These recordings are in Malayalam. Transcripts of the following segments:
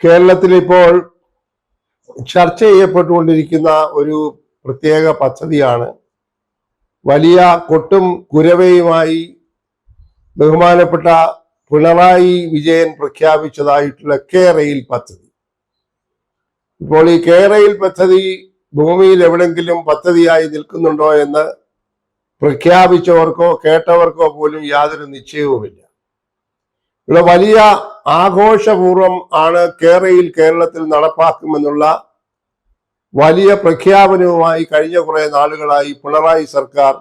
കേരളത്തിൽ ഇപ്പോൾ ചർച്ച ചെയ്യപ്പെട്ടുകൊണ്ടിരിക്കുന്ന ഒരു പ്രത്യേക പദ്ധതിയാണ് വലിയ കൊട്ടും കുരവയുമായി ബഹുമാനപ്പെട്ട പിണറായി വിജയൻ പ്രഖ്യാപിച്ചതായിട്ടുള്ള കെ-റെയിൽ പദ്ധതി. ഇപ്പോൾ ഈ കെ-റെയിൽ പദ്ധതി ഭൂമിയിൽ എവിടെങ്കിലും പദ്ധതിയായി നിൽക്കുന്നുണ്ടോ എന്ന് പ്രഖ്യാപിച്ചവർക്കോ കേട്ടവർക്കോ പോലും യാതൊരു നിശ്ചയവുമില്ല. ഇവിടെ വലിയ ആഘോഷപൂർവം ആണ് കെ-റെയിൽ കേരളത്തിൽ നടപ്പാക്കുമെന്നുള്ള വലിയ പ്രഖ്യാപനവുമായി കഴിഞ്ഞ കുറെ നാളുകളായി പിണറായി സർക്കാർ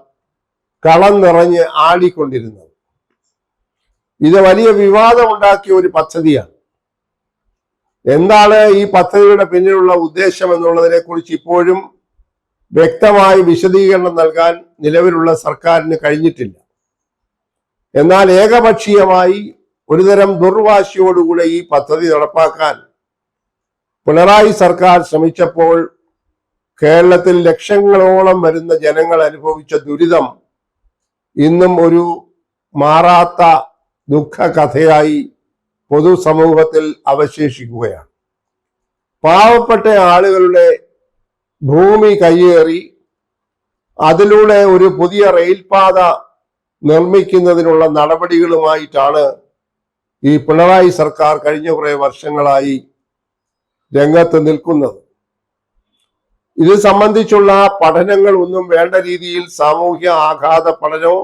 കളം നിറഞ്ഞ് ആടിക്കൊണ്ടിരുന്നത്. ഇത് വലിയ വിവാദമുണ്ടാക്കിയ ഒരു പദ്ധതിയാണ്. എന്താണ് ഈ പദ്ധതിയുടെ പിന്നിലുള്ള ഉദ്ദേശം എന്നുള്ളതിനെ കുറിച്ച് ഇപ്പോഴും വ്യക്തമായി വിശദീകരണം നൽകാൻ നിലവിലുള്ള സർക്കാരിന് കഴിഞ്ഞിട്ടില്ല. എന്നാൽ ഏകപക്ഷീയമായി ഒരുതരം ദുർവാശിയോടുകൂടെ ഈ പദ്ധതി നടപ്പാക്കാൻ പിണറായി സർക്കാർ ശ്രമിച്ചപ്പോൾ കേരളത്തിൽ ലക്ഷങ്ങളോളം വരുന്ന ജനങ്ങൾ അനുഭവിച്ച ദുരിതം ഇന്നും ഒരു മാറാത്ത ദുഃഖകഥയായി പൊതുസമൂഹത്തിൽ അവശേഷിക്കുകയാണ്. പാവപ്പെട്ട ആളുകളുടെ ഭൂമി കയ്യേറി അതിലൂടെ ഒരു പുതിയ റെയിൽപാത നിർമ്മിക്കുന്നതിനുള്ള നടപടികളുമായിട്ടാണ് ഈ പിണറായി സർക്കാർ കഴിഞ്ഞ കുറെ വർഷങ്ങളായി രംഗത്ത് നിൽക്കുന്നത്. ഇത് സംബന്ധിച്ചുള്ള പഠനങ്ങൾ ഒന്നും വേണ്ട രീതിയിൽ സാമൂഹ്യ ആഘാത പഠനമോ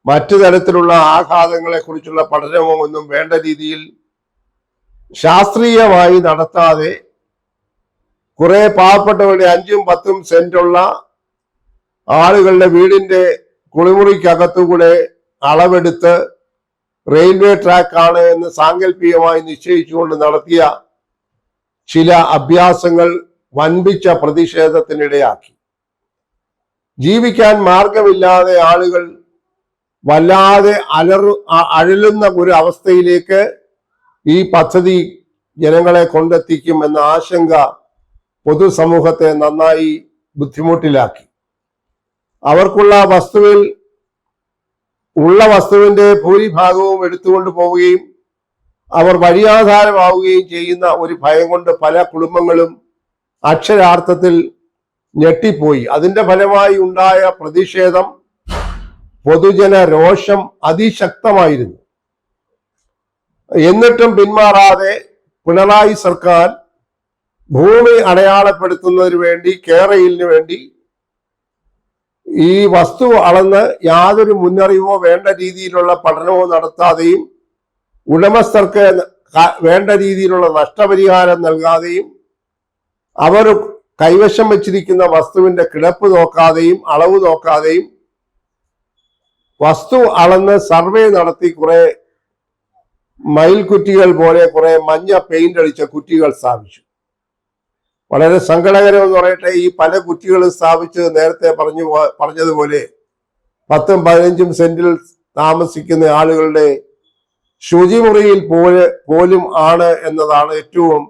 മറ്റു തരത്തിലുള്ള ആഘാതങ്ങളെ കുറിച്ചുള്ള പഠനമോ ഒന്നും വേണ്ട രീതിയിൽ ശാസ്ത്രീയമായി നടത്താതെ കുറെ പാവപ്പെട്ടവരുടെ 5-10 സെന്റുള്ള ആളുകളുടെ വീടിന്റെ കുളിമുറിക്കകത്തുകൂടെ അളവെടുത്ത് റെയിൽവേ ട്രാക്കാണ് എന്ന് സാങ്കല്പികമായി നിശ്ചയിച്ചുകൊണ്ട് നടത്തിയ ചില അഭ്യാസങ്ങൾ വൻപിച്ച പ്രതിഷേധത്തിനിടയാക്കി. ജീവിക്കാൻ മാർഗമില്ലാതെ ആളുകൾ വല്ലാതെ അഴലുന്ന ഒരു അവസ്ഥയിലേക്ക് ഈ പദ്ധതി ജനങ്ങളെ കൊണ്ടെത്തിക്കും എന്ന ആശങ്ക പൊതുസമൂഹത്തെ നന്നായി ബുദ്ധിമുട്ടിലാക്കി. അവർക്കുള്ള വസ്തുവിന്റെ ഭൂരിഭാഗവും എടുത്തുകൊണ്ട് പോവുകയും അവർ വഴിയാധാരമാവുകയും ചെയ്യുന്ന ഒരു ഭയം കൊണ്ട് പല കുടുംബങ്ങളും അക്ഷരാർത്ഥത്തിൽ ഞെട്ടിപ്പോയി. അതിന്റെ ഫലമായി ഉണ്ടായ പ്രതിഷേധം, പൊതുജന രോഷം അതിശക്തമായിരുന്നു. എന്നിട്ടും പിന്മാറാതെ പിണറായി സർക്കാർ ഭൂമി അടയാളപ്പെടുത്തുന്നതിന് വേണ്ടി കെ-റെയിലിന് വേണ്ടി ഈ വസ്തു അളന്ന് യാതൊരു മുന്നറിവോ വേണ്ട രീതിയിലുള്ള പഠനമോ നടത്താതെയും ഉടമസ്ഥർക്ക് വേണ്ട രീതിയിലുള്ള നഷ്ടപരിഹാരം നൽകാതെയും അവർ കൈവശം വെച്ചിരിക്കുന്ന വസ്തുവിന്റെ കിടപ്പ് നോക്കാതെയും അളവ് നോക്കാതെയും വസ്തു അളന്ന് സർവേ നടത്തി കുറെ മയിൽക്കുറ്റികൾ പോലെ കുറെ മഞ്ഞ പെയിന്റ് അടിച്ച കുറ്റികൾ സ്ഥാപിച്ചു. വളരെ സങ്കടകരമെന്ന് പറയട്ടെ, ഈ പല കുറ്റികളും സ്ഥാപിച്ച് നേരത്തെ പറഞ്ഞതുപോലെ 10-15 സെന്റിൽ താമസിക്കുന്ന ആളുകളുടെ ശുചിമുറിയിൽ പോലും ആണ് എന്നതാണ് ഏറ്റവും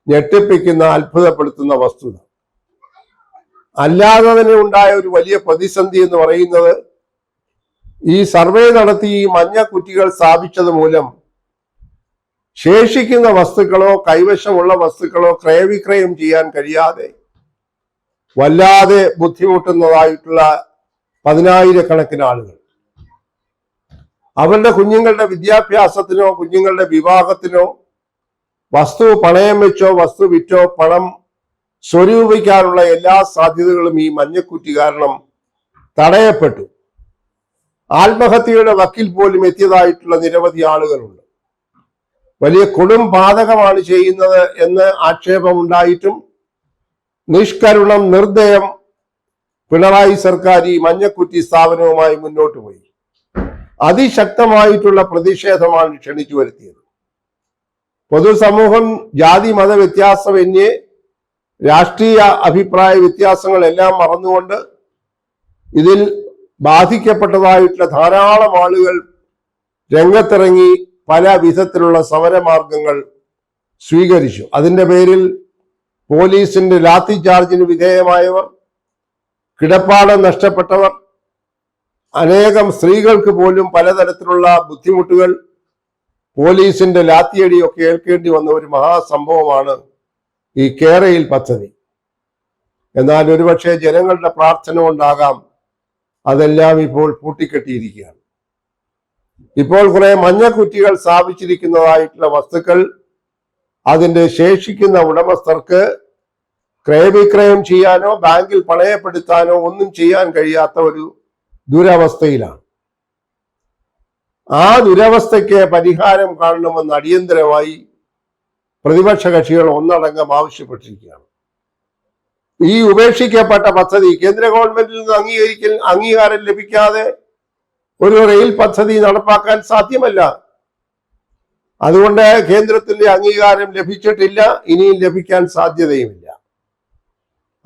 ഞെട്ടിപ്പിക്കുന്ന അത്ഭുതപ്പെടുത്തുന്ന വസ്തുത. അല്ലാതെ തന്നെ ഉണ്ടായ ഒരു വലിയ പ്രതിസന്ധി എന്ന് പറയുന്നത് ഈ സർവേ നടത്തി ഈ മഞ്ഞ കുറ്റികൾ സ്ഥാപിച്ചത് മൂലം ശേഷിക്കുന്ന വസ്തുക്കളോ കൈവശമുള്ള വസ്തുക്കളോ ക്രയവിക്രയം ചെയ്യാൻ കഴിയാതെ വല്ലാതെ ബുദ്ധിമുട്ടുന്നതായിട്ടുള്ള 10,000-കണക്കിന് ആളുകൾ അവരുടെ കുഞ്ഞുങ്ങളുടെ വിദ്യാഭ്യാസത്തിനോ കുഞ്ഞുങ്ങളുടെ വിവാഹത്തിനോ വസ്തു പണയം വെച്ചോ വസ്തു വിറ്റോ പണം സ്വരൂപിക്കാനുള്ള എല്ലാ സാധ്യതകളും ഈ മഞ്ഞക്കുറ്റി കാരണം തടയപ്പെട്ടു. ആത്മഹത്യയുടെ വക്കിൽ പോലും എത്തിയതായിട്ടുള്ള നിരവധി ആളുകളുണ്ട്. വലിയ കൊടും പാതകമാണ് ചെയ്യുന്നത് എന്ന് ആക്ഷേപമുണ്ടായിട്ടും നിഷ്കരുണം നിർദ്ദയം പിണറായി സർക്കാർ ഈ മഞ്ഞക്കുറ്റി സ്ഥാപനവുമായി മുന്നോട്ട് പോയി. അതിശക്തമായിട്ടുള്ള പ്രതിഷേധമാണ് ക്ഷണിച്ചു വരുത്തിയത്. പൊതുസമൂഹം ജാതി മത വ്യത്യാസമന്യേ രാഷ്ട്രീയ അഭിപ്രായ വ്യത്യാസങ്ങളെല്ലാം മറന്നുകൊണ്ട് ഇതിൽ ബാധിക്കപ്പെട്ടതായിട്ടുള്ള ധാരാളം ആളുകൾ രംഗത്തിറങ്ങി പല വിധത്തിലുള്ള സമരമാർഗങ്ങൾ സ്വീകരിച്ചു. അതിന്റെ പേരിൽ പോലീസിന്റെ ലാത്തി ചാർജിന് വിധേയമായവർ, കിടപ്പാടം നഷ്ടപ്പെട്ടവർ, അനേകം സ്ത്രീകൾക്ക് പോലും പലതരത്തിലുള്ള ബുദ്ധിമുട്ടുകൾ, പോലീസിന്റെ ലാത്തിയടിയൊക്കെ ഏൽക്കേണ്ടി വന്ന ഒരു മഹാസംഭവമാണ് ഈ കേരയിൽ പദ്ധതി. എന്നാൽ ഒരുപക്ഷെ ജനങ്ങളുടെ പ്രാർത്ഥന കൊണ്ടാകാം അതെല്ലാം ഇപ്പോൾ പൂട്ടിക്കെട്ടിയിരിക്കുകയാണ്. ഇപ്പോൾ കുറെ മഞ്ഞക്കുറ്റികൾ സ്ഥാപിച്ചിരിക്കുന്നതായിട്ടുള്ള വസ്തുക്കൾ അതിന്റെ ശേഷിക്കുന്ന ഉടമസ്ഥർക്ക് ക്രയവിക്രയം ചെയ്യാനോ ബാങ്കിൽ പണയപ്പെടുത്താനോ ഒന്നും ചെയ്യാൻ കഴിയാത്ത ഒരു ദുരവസ്ഥയിലാണ്. ആ ദുരവസ്ഥയ്ക്ക് പരിഹാരം കാണണമെന്ന് അടിയന്തരമായി പ്രതിപക്ഷ കക്ഷികൾ ഒന്നടങ്കം ആവശ്യപ്പെട്ടിരിക്കുകയാണ്. ഈ ഉപേക്ഷിക്കപ്പെട്ട പദ്ധതി കേന്ദ്ര ഗവൺമെന്റിൽ നിന്ന് അംഗീകാരം ലഭിക്കാതെ ഒരു റെയിൽ പദ്ധതി നടപ്പാക്കാൻ സാധ്യമല്ല. അതുകൊണ്ട് കേന്ദ്രത്തിന്റെ അംഗീകാരം ലഭിച്ചിട്ടില്ല, ഇനിയും ലഭിക്കാൻ സാധ്യതയുമില്ല.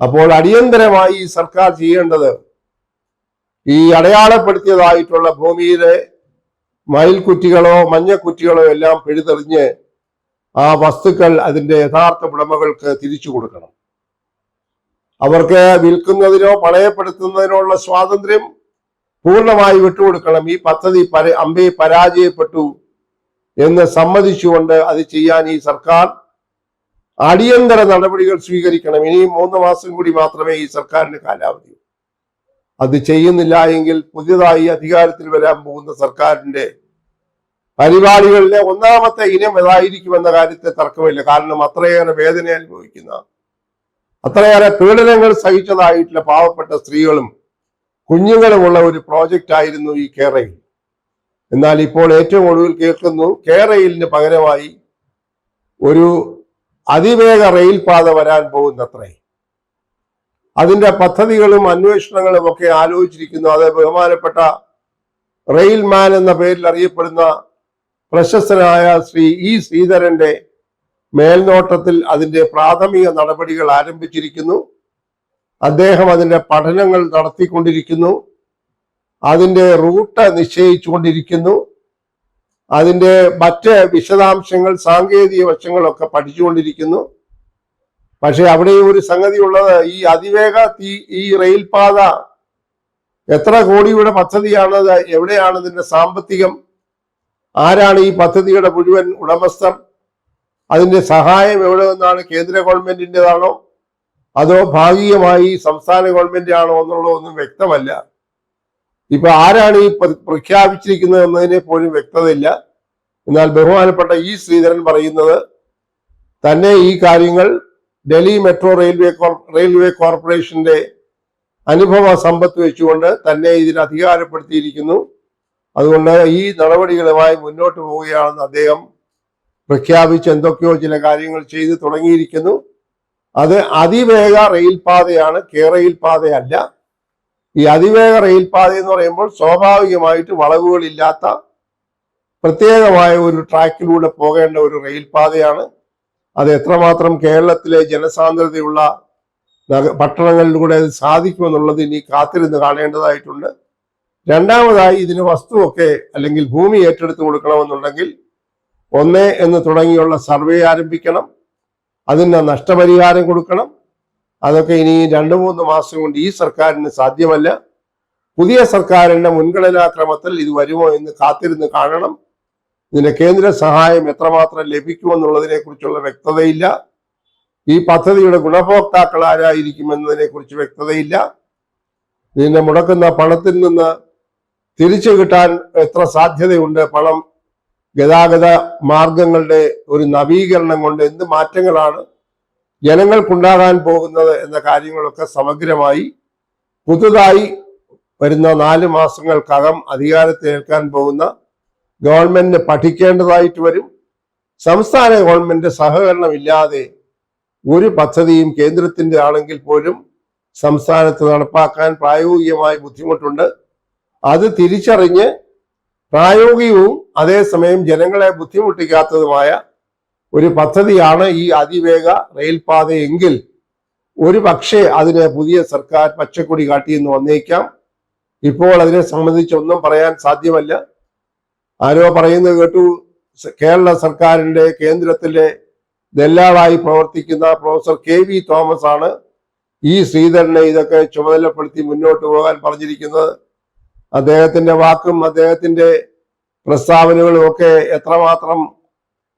അപ്പോൾ അടിയന്തരമായി സർക്കാർ ചെയ്യേണ്ടത് ഈ അടയാളപ്പെടുത്തിയതായിട്ടുള്ള ഭൂമിയിലെ മയിൽക്കുറ്റികളോ മഞ്ഞക്കുറ്റികളോ എല്ലാം പിഴുതെറിഞ്ഞ് ആ വസ്തുക്കൾ അതിന്റെ യഥാർത്ഥ ഉടമകൾക്ക് തിരിച്ചു കൊടുക്കണം. അവർക്ക് വിൽക്കുന്നതിനോ പണയപ്പെടുത്തുന്നതിനോ ഉള്ള സ്വാതന്ത്ര്യം പൂർണ്ണമായി വിട്ടുകൊടുക്കണം. ഈ പദ്ധതി പരാജയപ്പെട്ടു എന്ന് സമ്മതിച്ചുകൊണ്ട് അത് ചെയ്യാൻ ഈ സർക്കാർ അടിയന്തര നടപടികൾ സ്വീകരിക്കണം. ഇനിയും 3 മാസം കൂടി മാത്രമേ ഈ സർക്കാരിന് കാലാവധി. അത് ചെയ്യുന്നില്ല എങ്കിൽ പുതിയതായി അധികാരത്തിൽ വരാൻ പോകുന്ന സർക്കാരിന്റെ പരിപാടികളിലെ ഒന്നാമത്തെ ഇനം ഏതായിരിക്കുമെന്ന കാര്യത്തെ തർക്കമില്ല. കാരണം അത്രയേറെ വേദന അനുഭവിക്കുന്ന, അത്രയേറെ പീഡനങ്ങൾ സഹിച്ചതായിട്ടുള്ള പാവപ്പെട്ട സ്ത്രീകളും കുഞ്ഞുങ്ങളുമുള്ള ഒരു പ്രോജക്റ്റ് ആയിരുന്നു ഈ കേരയിൽ. എന്നാൽ ഇപ്പോൾ ഏറ്റവും ഒടുവിൽ കേൾക്കുന്നു കേരയിലിന് പകരമായി ഒരു അതിവേഗ റെയിൽ പാത വരാൻ പോകുന്നത്രേ. അതിന്റെ പദ്ധതികളും അന്വേഷണങ്ങളും ഒക്കെ ആലോചിച്ചിരിക്കുന്നു. അത് ബഹുമാനപ്പെട്ട റെയിൽമാൻ എന്ന പേരിൽ അറിയപ്പെടുന്ന പ്രശസ്തനായ ശ്രീ ഇ ശ്രീധരന്റെ മേൽനോട്ടത്തിൽ അതിന്റെ പ്രാഥമിക നടപടികൾ ആരംഭിച്ചിരിക്കുന്നു. അദ്ദേഹം അതിന്റെ പഠനങ്ങൾ നടത്തിക്കൊണ്ടിരിക്കുന്നു. അതിന്റെ റൂട്ട് നിശ്ചയിച്ചുകൊണ്ടിരിക്കുന്നു. അതിന്റെ മറ്റ് വിശദാംശങ്ങൾ, സാങ്കേതിക വശങ്ങളൊക്കെ പഠിച്ചുകൊണ്ടിരിക്കുന്നു. പക്ഷെ അവിടെ ഒരു സംഗതി ഉള്ളത്, ഈ അതിവേഗ ഈ റെയിൽ പാത എത്ര കോടിയുടെ പദ്ധതിയാണത്? എവിടെയാണ് ഇതിന്റെ സാമ്പത്തികം? ആരാണ് ഈ പദ്ധതിയുടെ മുഴുവൻ ഉടമസ്ഥർ? അതിന്റെ സഹായം എവിടെ നിന്നാണ്? കേന്ദ്ര ഗവൺമെന്റിൻ്റെതാണോ അതോ ഭാഗികമായി സംസ്ഥാന ഗവൺമെന്റ് ആണോ എന്നുള്ളതൊന്നും വ്യക്തമല്ല. ഇപ്പൊ ആരാണ് ഈ പ്രഖ്യാപിച്ചിരിക്കുന്നത് എന്നതിനെ പോലും വ്യക്തതയില്ല. എന്നാൽ ബഹുമാനപ്പെട്ട ഇ ശ്രീധരൻ പറയുന്നത് തന്നെ ഈ കാര്യങ്ങൾ ഡൽഹി മെട്രോ റെയിൽവേ കോർപ്പറേഷന്റെ അനുഭവ സമ്പത്ത് വെച്ചുകൊണ്ട് തന്നെ ഇതിന് അധികാരപ്പെടുത്തിയിരിക്കുന്നു. അതുകൊണ്ട് ഈ നടപടികളുമായി മുന്നോട്ട് പോവുകയാണെന്ന് അദ്ദേഹം പ്രഖ്യാപിച്ച് എന്തൊക്കെയോ ചില കാര്യങ്ങൾ ചെയ്തു തുടങ്ങിയിരിക്കുന്നു. അത് അതിവേഗ റെയിൽ പാതയാണ്, കേരയിൽ പാതയല്ല. ഈ അതിവേഗ റെയിൽ പാത എന്ന് പറയുമ്പോൾ സ്വാഭാവികമായിട്ട് വളവുകളില്ലാത്ത പ്രത്യേകമായ ഒരു ട്രാക്കിലൂടെ പോകേണ്ട ഒരു റെയിൽ പാതയാണ്. അത് എത്രമാത്രം കേരളത്തിലെ ജനസാന്ദ്രതയുള്ള പട്ടണങ്ങളിലൂടെ അത് സാധിക്കുമെന്നുള്ളത് ഇനി കാത്തിരുന്ന് കാണേണ്ടതായിട്ടുണ്ട്. രണ്ടാമതായി ഇതിന് വസ്തുവൊക്കെ അല്ലെങ്കിൽ ഭൂമി ഏറ്റെടുത്ത് കൊടുക്കണമെന്നുണ്ടെങ്കിൽ 1 എന്ന് തുടങ്ങിയുള്ള സർവേ ആരംഭിക്കണം. അതിന് നഷ്ടപരിഹാരം കൊടുക്കണം. അതൊക്കെ ഇനി 2-3 മാസം കൊണ്ട് ഈ സർക്കാരിന് സാധ്യമല്ല. പുതിയ സർക്കാരിന്റെ മുൻഗണനാക്രമത്തിൽ ഇത് വരുമോ എന്ന് കാത്തിരുന്ന് കാണണം. ഇതിന്റെ കേന്ദ്ര സഹായം എത്രമാത്രം ലഭിക്കുമെന്നുള്ളതിനെ കുറിച്ചുള്ള വ്യക്തതയില്ല. ഈ പദ്ധതിയുടെ ഗുണഭോക്താക്കൾ ആരായിരിക്കുമെന്നതിനെ കുറിച്ച് വ്യക്തതയില്ല. ഇതിനെ മുടക്കുന്ന പണത്തിൽ നിന്ന് തിരിച്ചു കിട്ടാൻ എത്ര സാധ്യതയുണ്ട്? പണം ഗതാഗത മാർഗങ്ങളുടെ ഒരു നവീകരണം കൊണ്ട് എന്ത് മാറ്റങ്ങളാണ് ജനങ്ങൾക്കുണ്ടാകാൻ പോകുന്നത് എന്ന കാര്യങ്ങളൊക്കെ സമഗ്രമായി പുതുതായി വരുന്ന 4 മാസങ്ങൾക്കകം അധികാരത്തിലേൽക്കാൻ പോകുന്ന ഗവൺമെന്റിന് പഠിക്കേണ്ടതായിട്ട് വരും. സംസ്ഥാന ഗവൺമെന്റ് സഹകരണമില്ലാതെ ഒരു പദ്ധതിയും കേന്ദ്രത്തിന്റെ ആണെങ്കിൽ പോലും സംസ്ഥാനത്ത് നടപ്പാക്കാൻ പ്രായോഗികമായി ബുദ്ധിമുട്ടുണ്ട്. അത് തിരിച്ചറിഞ്ഞ് പ്രായോഗികവും അതേസമയം ജനങ്ങളെ ബുദ്ധിമുട്ടിക്കാത്തതുമായ ഒരു പദ്ധതിയാണ് ഈ അതിവേഗ റെയിൽപാത എങ്കിൽ ഒരു പക്ഷേ അതിന് പുതിയ സർക്കാർ പച്ചക്കൊടി കാട്ടിയെന്ന് വന്നേക്കാം. ഇപ്പോൾ അതിനെ സംബന്ധിച്ചൊന്നും പറയാൻ സാധ്യമല്ല. ആരോ പറയുന്നത് കേട്ടു, കേരള സർക്കാരിന്റെ കേന്ദ്രത്തിലെ ദല്ലാളായി പ്രവർത്തിക്കുന്ന പ്രൊഫസർ KV തോമസ് ആണ് ഈ ശ്രീധരനെ ഇതൊക്കെ ചുമതലപ്പെടുത്തി മുന്നോട്ട് പോകാൻ പറഞ്ഞിരിക്കുന്നത്. അദ്ദേഹത്തിന്റെ വാക്കും അദ്ദേഹത്തിന്റെ പ്രസ്താവനകളും ഒക്കെ എത്രമാത്രം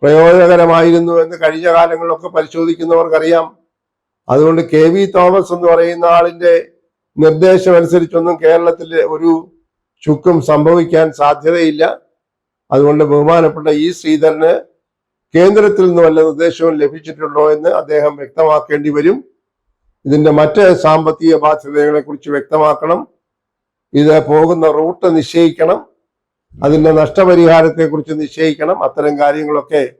പ്രയോജനകരമായിരുന്നു എന്ന് കഴിഞ്ഞ കാലങ്ങളിലൊക്കെ പരിശോധിക്കുന്നവർക്കറിയാം. അതുകൊണ്ട് KV തോമസ് എന്ന് പറയുന്ന ആളിന്റെ നിർദ്ദേശം അനുസരിച്ചൊന്നും കേരളത്തിൽ ഒരു ചുക്കും സംഭവിക്കാൻ സാധ്യതയില്ല. അതുകൊണ്ട് ബഹുമാനപ്പെട്ട ശ്രീധരന് കേന്ദ്രത്തിൽ നിന്ന് വല്ല നിർദ്ദേശവും ലഭിച്ചിട്ടുണ്ടോ എന്ന് അദ്ദേഹം വ്യക്തമാക്കേണ്ടി വരും. ഇതിന്റെ മറ്റ് സാമ്പത്തിക ബാധ്യതകളെ കുറിച്ച് വ്യക്തമാക്കണം. ഇത് പോകുന്ന റൂട്ട് നിശ്ചയിക്കണം. അതിന്റെ നഷ്ടപരിഹാരത്തെ കുറിച്ച് നിശ്ചയിക്കണം. അത്തരം കാര്യങ്ങളൊക്കെ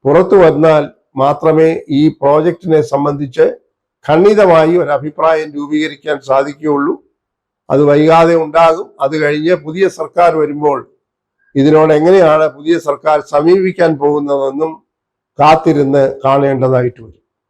പുറത്തു വന്നാൽ മാത്രമേ ഈ പ്രോജക്റ്റിനെ സംബന്ധിച്ച് ഖണ്ഡിതമായി ഒരു അഭിപ്രായം രൂപീകരിക്കാൻ സാധിക്കുകയുള്ളൂ. അത് വൈകാതെ ഉണ്ടാകും. അത് കഴിഞ്ഞ് പുതിയ സർക്കാർ വരുമ്പോൾ ഇതിനോട് എങ്ങനെയാണ് പുതിയ സർക്കാർ സമീപിക്കാൻ പോകുന്നതെന്നും കാത്തിരുന്ന് കാണേണ്ടതായിട്ട് വരും.